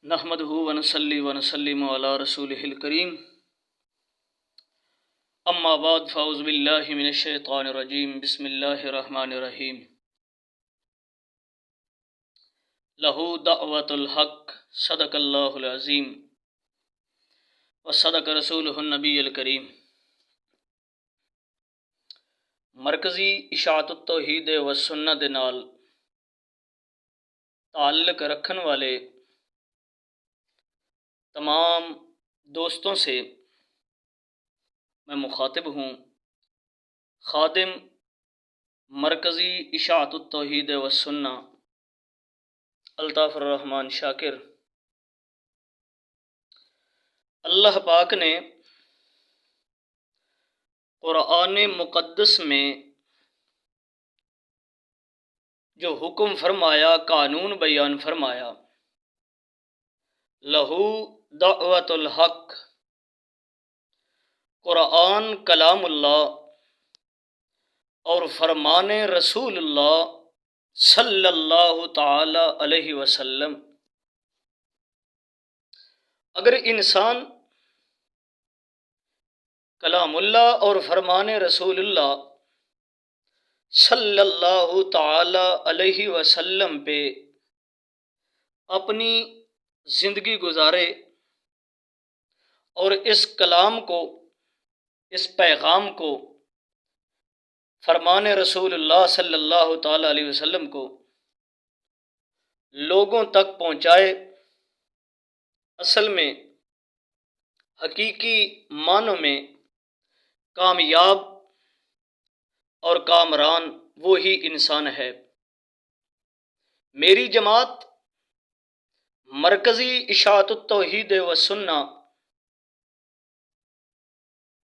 نحمدہ ونصلی ونسلم علی رسولہ الکریم اما بعد فاعوذ باللہ من الشیطان الرجیم بسم اللہ الرحمن الرحیم لہ دعوت الحق صدق اللہ العظیم وصدق رسولہ النبی الکریم۔ مرکزی اشاعت التوحید و سنت دے نال تعلق رکھن والے تمام دوستوں سے میں مخاطب ہوں، خادم مرکزی اشاعت التوحید و سنت الطاف الرحمن شاکر۔ اللہ پاک نے قرآن مقدس میں جو حکم فرمایا، قانون بیان فرمایا، لہو دعوت الحق، قرآن کلام اللہ اور فرمان رسول اللہ صلی اللہ تعالی علیہ وسلم۔ اگر انسان کلام اللہ اور فرمان رسول اللہ صلی اللہ تعالی علیہ وسلم پہ اپنی زندگی گزارے اور اس کلام کو، اس پیغام کو، فرمان رسول اللہ صلی اللہ تعالی علیہ وسلم کو لوگوں تک پہنچائے، اصل میں حقیقی معنوں میں کامیاب اور کامران وہی انسان ہے۔ میری جماعت مرکزی اشاعت التوحید و سنت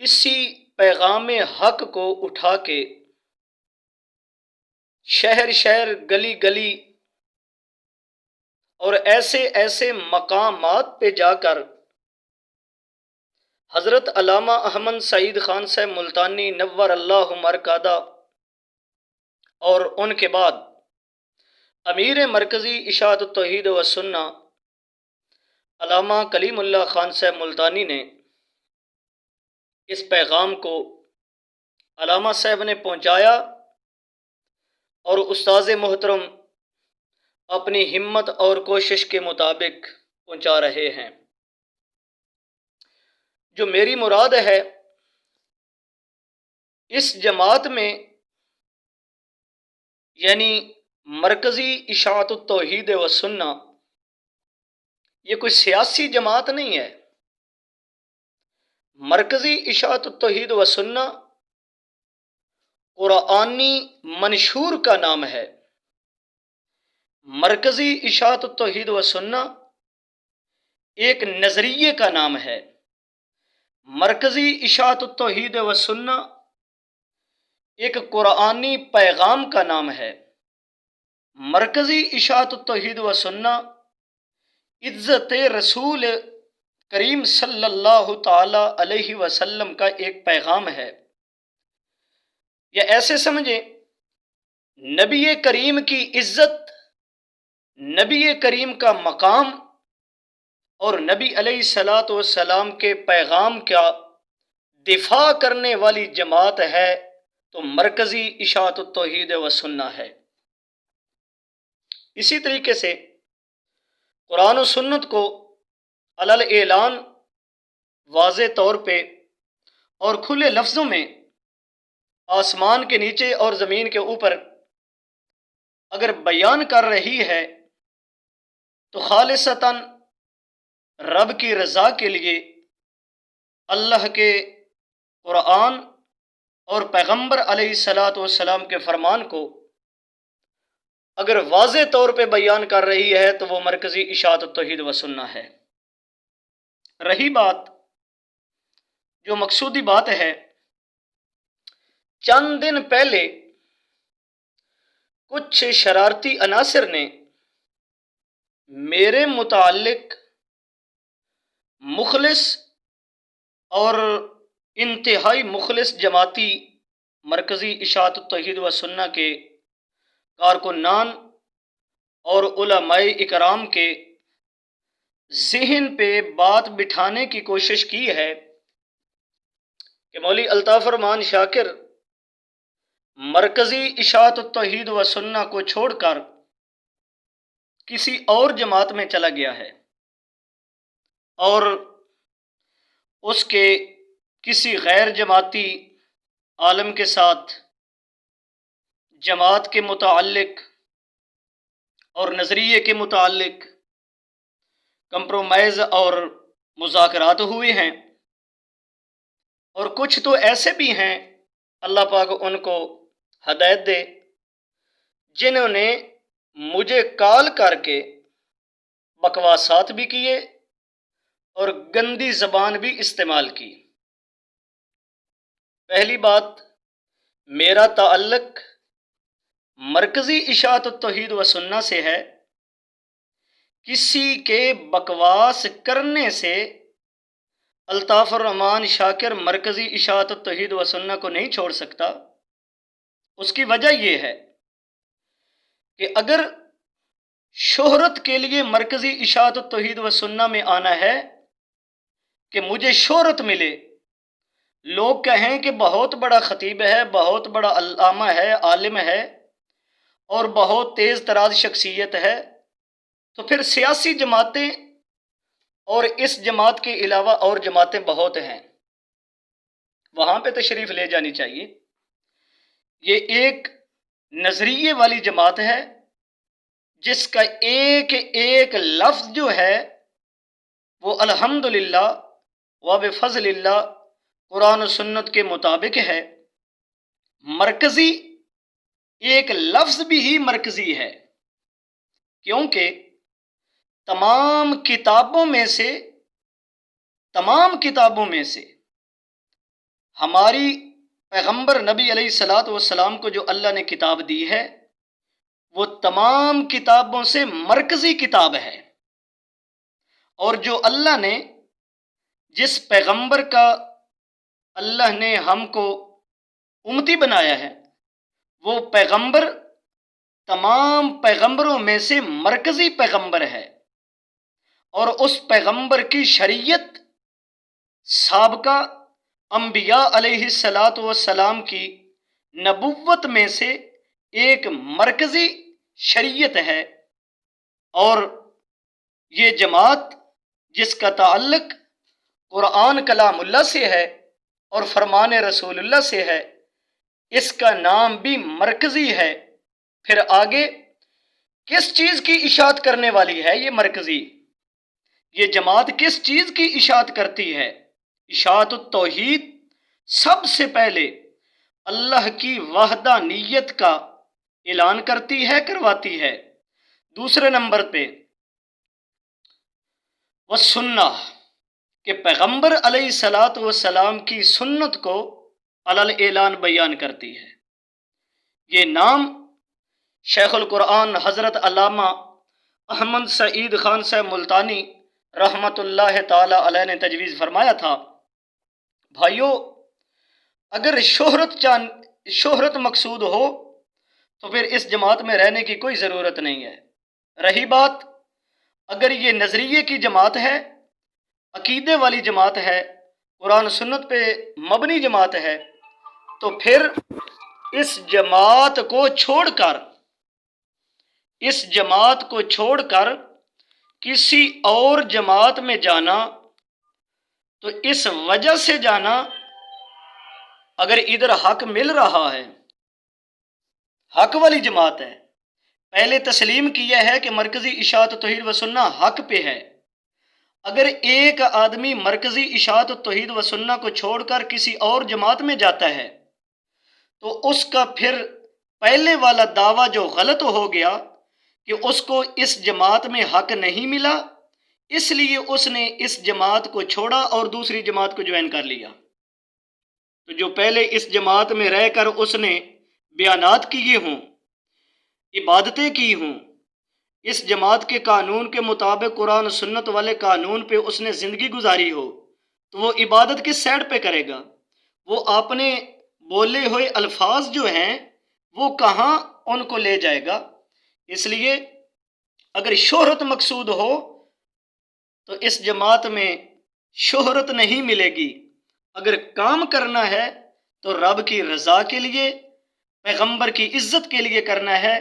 اسی پیغام حق کو اٹھا کے شہر شہر، گلی گلی اور ایسے ایسے مقامات پہ جا کر حضرت علامہ احمد سعید خان صاحب ملتانی نور اللہ مرکزہ اور ان کے بعد امیر مرکزی اشاعت التوحید و سنت علامہ کلیم اللہ خان صاحب ملتانی نے اس پیغام کو علامہ صاحب نے پہنچایا، اور استاذ محترم اپنی ہمت اور کوشش کے مطابق پہنچا رہے ہیں۔ جو میری مراد ہے اس جماعت میں، یعنی مرکزی اشاعت التوحید و سنت، یہ کوئی سیاسی جماعت نہیں ہے۔ مرکزی اشاعت التوحید و سنت قرآنی منشور کا نام ہے۔ مرکزی اشاعت التوحید و سنت ایک نظریے کا نام ہے۔ مرکزی اشاعت التوحید و سنت ایک قرآنی پیغام کا نام ہے۔ مرکزی اشاعت التوحید و سنت عزت رسول کریم صلی اللہ تعالی علیہ وسلم کا ایک پیغام ہے۔ یا ایسے سمجھیں، نبی کریم کی عزت، نبی کریم کا مقام اور نبی علیہ الصلاۃ والسلام کے پیغام کا دفاع کرنے والی جماعت ہے تو مرکزی اشاعت التوحید و سنت ہے۔ اسی طریقے سے قرآن و سنت کو علل اعلان واضح طور پہ اور کھلے لفظوں میں آسمان کے نیچے اور زمین کے اوپر اگر بیان کر رہی ہے تو خالصتاً رب کی رضا کے لیے اللہ کے قرآن اور پیغمبر علیہ الصلاۃ والسلام کے فرمان کو اگر واضح طور پہ بیان کر رہی ہے تو وہ مرکزی اشاعت التوحید و سنت ہے۔ رہی بات جو مقصودی بات ہے، چند دن پہلے کچھ شرارتی عناصر نے میرے متعلق مخلص اور انتہائی مخلص جماعتی مرکزی اشاعت التوحید و سنت کے کارکنان اور علماء اکرام کے ذہن پہ بات بٹھانے کی کوشش کی ہے کہ مولوی الطاف الرحمن شاکر مرکزی اشاعت التوحید و سنہ کو چھوڑ کر کسی اور جماعت میں چلا گیا ہے، اور اس کے کسی غیر جماعتی عالم کے ساتھ جماعت کے متعلق اور نظریے کے متعلق کمپرومائز اور مذاکرات ہوئے ہیں، اور کچھ تو ایسے بھی ہیں، اللہ پاک ان کو ہدایت دے، جنہوں نے مجھے کال کر کے بکواسات بھی کیے اور گندی زبان بھی استعمال کی۔ پہلی بات، میرا تعلق مرکزی اشاعت التوحید و سنہ سے ہے، کسی کے بکواس کرنے سے الطاف الرحمن شاکر مرکزی اشاعت التوحید و سنہ کو نہیں چھوڑ سکتا۔ اس کی وجہ یہ ہے کہ اگر شہرت کے لیے مرکزی اشاعت التوحید و سنہ میں آنا ہے کہ مجھے شہرت ملے، لوگ کہیں کہ بہت بڑا خطیب ہے، بہت بڑا علامہ ہے، عالم ہے اور بہت تیز تراز شخصیت ہے، تو پھر سیاسی جماعتیں اور اس جماعت کے علاوہ اور جماعتیں بہت ہیں، وہاں پہ تشریف لے جانی چاہیے۔ یہ ایک نظریے والی جماعت ہے جس کا ایک ایک لفظ جو ہے وہ الحمدللہ و بفضل اللہ قرآن و سنت کے مطابق ہے۔ مرکزی ایک لفظ بھی ہی مرکزی ہے، کیونکہ تمام کتابوں میں سے ہماری پیغمبر نبی علیہ الصلاۃ والسلام کو جو اللہ نے کتاب دی ہے وہ تمام کتابوں سے مرکزی کتاب ہے، اور جو اللہ نے جس پیغمبر کا اللہ نے ہم کو امتی بنایا ہے وہ پیغمبر تمام پیغمبروں میں سے مرکزی پیغمبر ہے، اور اس پیغمبر کی شریعت سابقہ انبیاء علیہ الصلاۃ والسلام کی نبوت میں سے ایک مرکزی شریعت ہے۔ اور یہ جماعت جس کا تعلق قرآن کلام اللہ سے ہے اور فرمان رسول اللہ سے ہے، اس کا نام بھی مرکزی ہے۔ پھر آگے کس چیز کی اشاعت کرنے والی ہے یہ مرکزی؟ یہ جماعت کس چیز کی اشاعت کرتی ہے؟ اشاعت التوحید سب سے پہلے اللہ کی وحدانیت کا اعلان کرتی ہے، کرواتی ہے۔ دوسرے نمبر پہ والسنہ، کہ پیغمبر علیہ الصلاۃ والسلام کی سنت کو علل اعلان بیان کرتی ہے۔ یہ نام شیخ القرآن حضرت علامہ احمد سعید خان صاحب ملتانی رحمۃ اللہ تعالی علیہ نے تجویز فرمایا تھا۔ بھائیو، اگر شہرت مقصود ہو تو پھر اس جماعت میں رہنے کی کوئی ضرورت نہیں ہے۔ رہی بات اگر یہ نظریے کی جماعت ہے، عقیدے والی جماعت ہے، قرآن سنت پہ مبنی جماعت ہے، تو پھر اس جماعت کو چھوڑ کر کسی اور جماعت میں جانا، تو اس وجہ سے جانا اگر ادھر حق مل رہا ہے، حق والی جماعت ہے، پہلے تسلیم کیا ہے کہ مرکزی اشاعت توحید و سنہ حق پہ ہے، اگر ایک آدمی مرکزی اشاعت توحید و سنہ کو چھوڑ کر کسی اور جماعت میں جاتا ہے تو اس کا پھر پہلے والا دعویٰ جو غلط ہو گیا کہ اس کو اس جماعت میں حق نہیں ملا، اس لیے اس نے اس جماعت کو چھوڑا اور دوسری جماعت کو جوائن کر لیا۔ تو جو پہلے اس جماعت میں رہ کر اس نے بیانات کیے ہوں، عبادتیں کی ہوں، اس جماعت کے قانون کے مطابق قرآن و سنت والے قانون پہ اس نے زندگی گزاری ہو، تو وہ عبادت کس سائڈ پہ کرے گا؟ وہ اپنے بولے ہوئے الفاظ جو ہیں وہ کہاں ان کو لے جائے گا؟ اس لیے اگر شہرت مقصود ہو تو اس جماعت میں شہرت نہیں ملے گی۔ اگر کام کرنا ہے تو رب کی رضا کے لیے، پیغمبر کی عزت کے لیے کرنا ہے،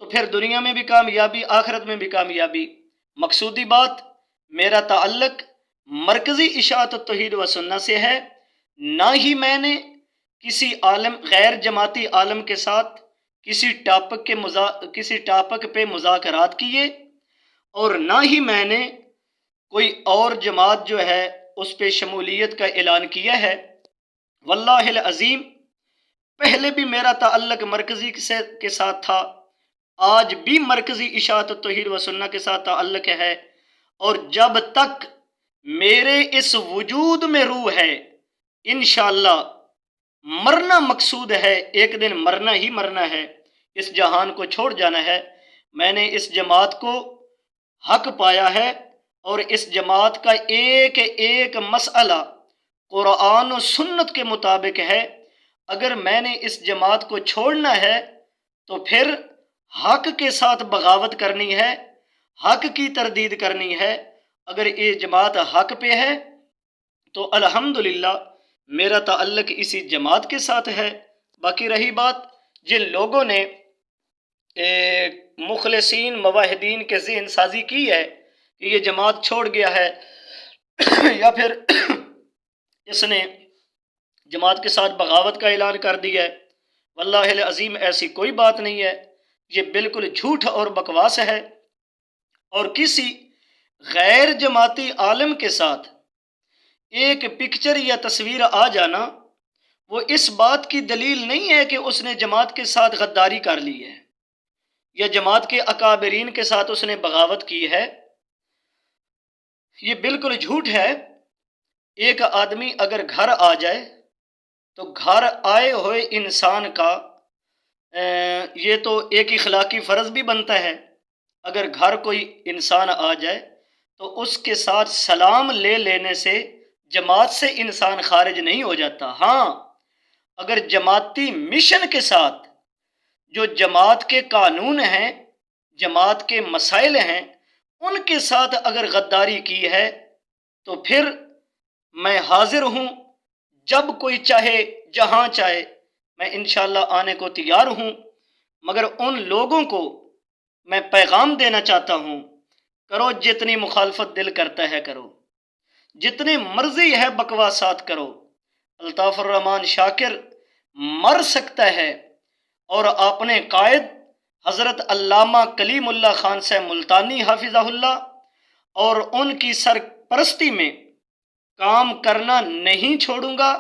تو پھر دنیا میں بھی کامیابی، آخرت میں بھی کامیابی۔ مقصودی بات، میرا تعلق مرکزی اشاعت التوحید و سنہ سے ہے، نہ ہی میں نے کسی عالم، غیر جماعتی عالم کے ساتھ کسی ٹاپک پہ مذاکرات کیے، اور نہ ہی میں نے کوئی اور جماعت جو ہے اس پہ شمولیت کا اعلان کیا ہے۔ واللہ العظیم، پہلے بھی میرا تعلق مرکزی کے ساتھ تھا، آج بھی مرکزی اشاعت التوحید و سنہ کے ساتھ تعلق ہے، اور جب تک میرے اس وجود میں روح ہے انشاءاللہ مرنا مقصود ہے، ایک دن مرنا ہی مرنا ہے، اس جہان کو چھوڑ جانا ہے۔ میں نے اس جماعت کو حق پایا ہے، اور اس جماعت کا ایک ایک مسئلہ قرآن و سنت کے مطابق ہے۔ اگر میں نے اس جماعت کو چھوڑنا ہے تو پھر حق کے ساتھ بغاوت کرنی ہے، حق کی تردید کرنی ہے۔ اگر یہ جماعت حق پہ ہے تو الحمدللہ میرا تعلق اسی جماعت کے ساتھ ہے۔ باقی رہی بات جن لوگوں نے مخلصین موحدین کے ذہن سازی کی ہے کہ یہ جماعت چھوڑ گیا ہے یا پھر اس نے جماعت کے ساتھ بغاوت کا اعلان کر دیا ہے، واللہ العظیم ایسی کوئی بات نہیں ہے، یہ بالکل جھوٹ اور بکواس ہے۔ اور کسی غیر جماعتی عالم کے ساتھ ایک پکچر یا تصویر آ جانا وہ اس بات کی دلیل نہیں ہے کہ اس نے جماعت کے ساتھ غداری کر لی ہے یا جماعت کے اکابرین کے ساتھ اس نے بغاوت کی ہے۔ یہ بالکل جھوٹ ہے۔ ایک آدمی اگر گھر آ جائے تو گھر آئے ہوئے انسان کا یہ تو ایک اخلاقی فرض بھی بنتا ہے، اگر گھر کوئی انسان آ جائے تو اس کے ساتھ سلام لے لینے سے جماعت سے انسان خارج نہیں ہو جاتا۔ ہاں، اگر جماعتی مشن کے ساتھ جو جماعت کے قانون ہیں، جماعت کے مسائل ہیں، ان کے ساتھ اگر غداری کی ہے تو پھر میں حاضر ہوں، جب کوئی چاہے، جہاں چاہے، میں انشاءاللہ آنے کو تیار ہوں۔ مگر ان لوگوں کو میں پیغام دینا چاہتا ہوں، کرو جتنی مخالفت دل کرتا ہے کرو، جتنی مرضی ہے بکواسات کرو۔ الطاف الرحمن شاکر مر سکتا ہے، اور اپنے قائد حضرت علامہ کلیم اللہ خان سے ملتانی حافظہ اللہ اور ان کی سرپرستی میں کام کرنا نہیں چھوڑوں گا،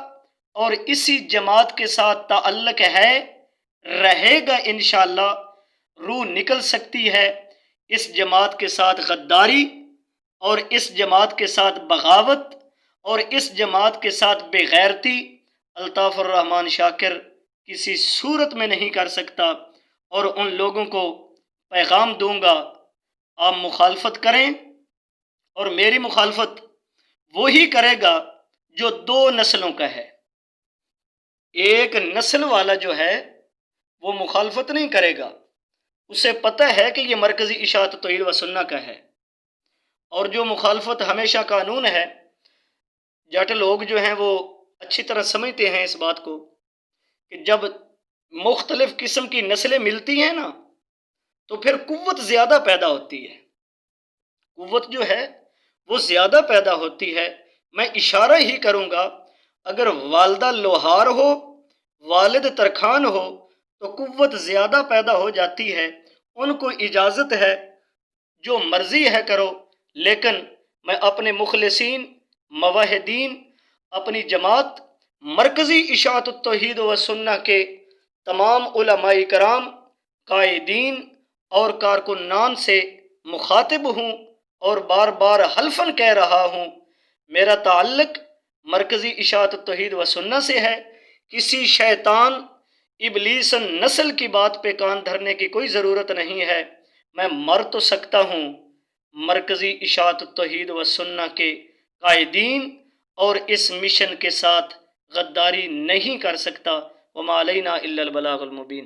اور اسی جماعت کے ساتھ تعلق ہے، رہے گا انشاءاللہ۔ روح نکل سکتی ہے اس جماعت کے ساتھ غداری، اور اس جماعت کے ساتھ بغاوت، اور اس جماعت کے ساتھ بے غیرتی الطاف الرحمن شاکر کسی صورت میں نہیں کر سکتا، اور ان لوگوں کو پیغام دوں گا آپ مخالفت کریں، اور میری مخالفت وہی کرے گا جو دو نسلوں کا ہے۔ ایک نسل والا جو ہے وہ مخالفت نہیں کرے گا، اسے پتہ ہے کہ یہ مرکزی اشاعت توحید و سنہ کا ہے، اور جو مخالفت ہمیشہ قانون ہے۔ جٹ لوگ جو ہیں وہ اچھی طرح سمجھتے ہیں اس بات کو کہ جب مختلف قسم کی نسلیں ملتی ہیں نا تو پھر قوت زیادہ پیدا ہوتی ہے، قوت جو ہے وہ زیادہ پیدا ہوتی ہے۔ میں اشارہ ہی کروں گا، اگر والدہ لوہار ہو، والد ترکھان ہو تو قوت زیادہ پیدا ہو جاتی ہے۔ ان کو اجازت ہے، جو مرضی ہے کرو، لیکن میں اپنے مخلصین موحدین، اپنی جماعت مرکزی اشاعت التوحید و سنہ کے تمام علماء کرام، قائدین اور کارکنان سے مخاطب ہوں، اور بار بار حلفاً کہہ رہا ہوں، میرا تعلق مرکزی اشاعت التوحید و سنہ سے ہے۔ کسی شیطان ابلیس نسل کی بات پہ کان دھرنے کی کوئی ضرورت نہیں ہے۔ میں مر تو سکتا ہوں، مرکزی اشاعت التوحید و سنہ کے قائدین اور اس مشن کے ساتھ غداری نہیں کر سکتا۔ وما علینا الا البلاغ المبین۔